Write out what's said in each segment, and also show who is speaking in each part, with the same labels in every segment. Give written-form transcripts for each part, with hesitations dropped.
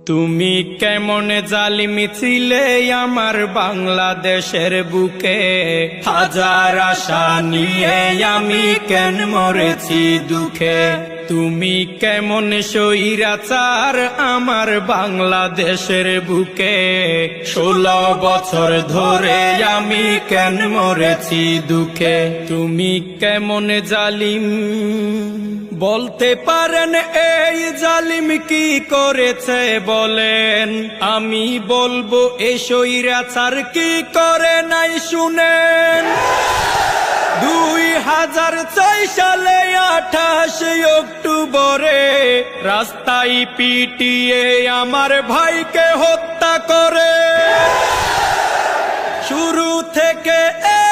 Speaker 1: তুমি কেমন জালিমি ছিলে আমার বাংলাদেশের বুকে, হাজার আশা নিয়ে আমি কেন মরেছি দুঃখে। তুমি কেমন স্বৈরাচার আমার বাংলাদেশের বুকে, 16 বছর ধরে আমি কেন মরেছি দুঃখে। তুমি কেমন জালিম বলতে পারেন এই জালিম কি করেছে বলেন, আমি বলবো এই স্বৈরাচার কি করে নাই শুনেন। 2006 সালে 28 অক্টোবরে রাস্তায় পিটিয়ে আমার ভাইকে হত্যা করে। শুরু থেকে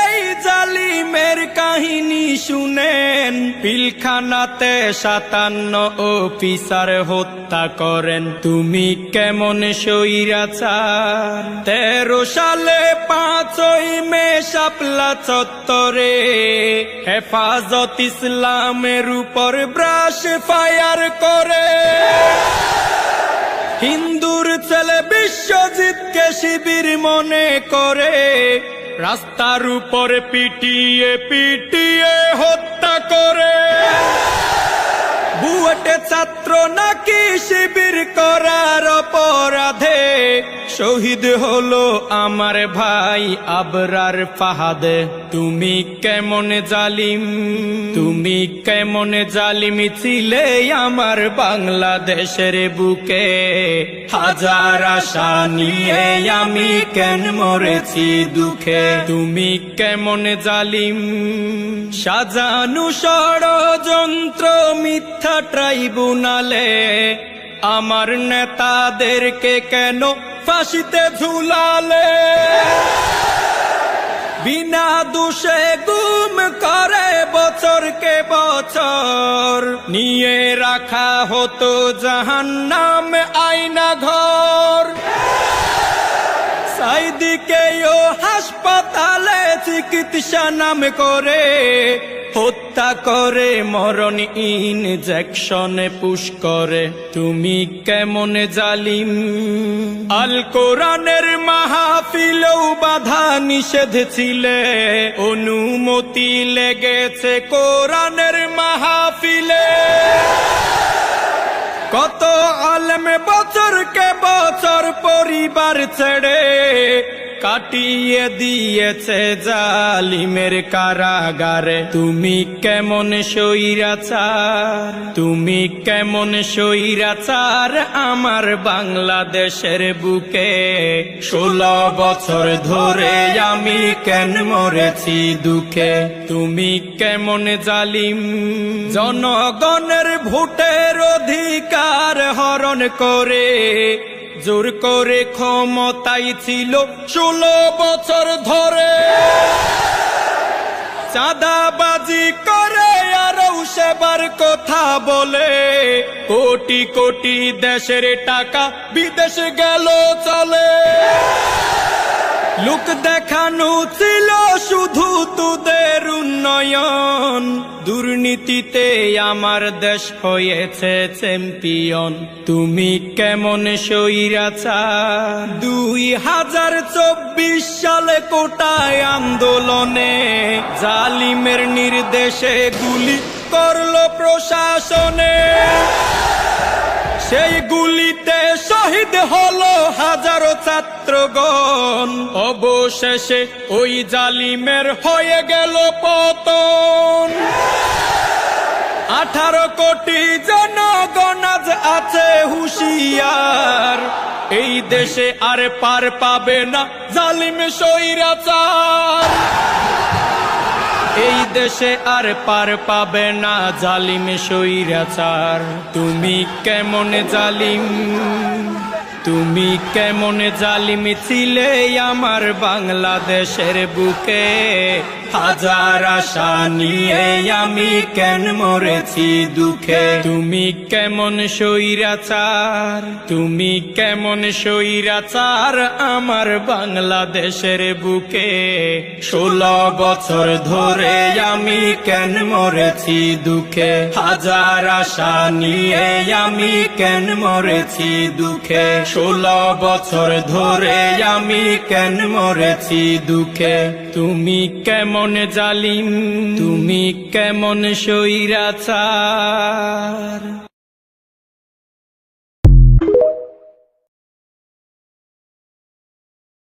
Speaker 1: এই জালিমের কাহিনী শুনেন, পিলখানাতে 57 অফিসার হত্যা করেন। তুমি কেমন স্বৈরাচার 13 সালে 5ই মে শাপলা চত্বরে হেফাজত ইসলামের উপর ব্রাশ ফায়ার করে। হিন্দুর ছেলে বিশ্বজিৎকে শিবির মনে করে রাস্তার উপর পিটিয়ে পিটিয়ে হত্যা করে। বুয়েটে ছাত্র নাকি শিবির করার অপরাধে শহীদ হলো আমার ভাই আবরার ফাহাদে। তুমি কেমন জালিম, তুমি কেমন জালিমি ছিলে আমার বাংলাদেশের বুকে, হাজার আশা নিয়ে আমি কেন মরেছি দুঃখে। তুমি কেমন জালিম সাজানো ষড়যন্ত্র মিথ্যা ট্রাইব্যুনালে আমার নেতাদেরকে কেন ফাঁসিতে ঝুলালে। বিনা দোষে গুম করে বছরকে বছর নিয়ে রাখা হতো জাহান্নাম আয়না ঘর। সাইদিকেও হাসপাতালে চিকিৎসা নাম করে হত্যা করে, মরণ ইনজেকশনে পুশ করে। তুমি কেমন জালিম আল কোরআনের মাহফিলেও বাধা নিষেধ ছিলে, অনুমতি লেগেছে কোরআনের মাহফিলে। কত আলেম বছরকে বছর পরিবার ছেড়ে কাটিয়ে দিয়েছে জালিমের কারাগারে। তুমি কেমন স্বৈরাচার, তুমি কেমন স্বৈরাচার আমার বাংলাদেশের বুকে, 16 বছর ধরে আমি কেন মরেছি দুঃখে। তুমি কেমন জালিম জনগণের ভোটের অধিকার হরণ করে জোর করে ক্ষমতায় ছিল 16 বছর ধরে। চাঁদাবাজি করে আরো সেবার কথা বলে কোটি কোটি দেশের টাকা বিদেশে গেল চলে। লোক দেখানো ছিল শুধু তোদের উন্নয়ন, দুর্নীতিতে আমার দেশ হয়েছে চ্যাম্পিয়ন। তুমি কেমন স্বৈরাচার 2024 সালে কোটায় আন্দোলনে জালিমের নির্দেশে গুলি করলো প্রশাসনে। সেই গুলিতে শহীদ হলো হাজারো ছাত্রগণ, অবশেষে ওই জালিমের হয়ে গেল পতন। 18 কোটি জনগণ আজ আছে হুঁশিয়ার, এই দেশে আর পার পাবে না জালিম স্বৈরাচার। এই দেশে আর পার পাবে না জালিম স্বৈরাচার। তুমি কেমন জালিম, তুমি কেমন জালিম ছিলে আমার বাংলাদেশের বুকে, হাজার আশা নিয়ে আমি কেন মরেছি দুঃখে। তুমি কেমন স্বৈরাচার, তুমি কেমন স্বৈরাচার আমার বাংলাদেশের বুকে, 16 বছর ধরে আমি কেন মরেছি দুঃখে। হাজার আশা নিয়ে আমি কেন মরেছি দুঃখে 16 বছর ধরে আমি কেন মরেছি দুঃখে তুমি কেমন জালিম তুমি কেমন স্বৈরাচার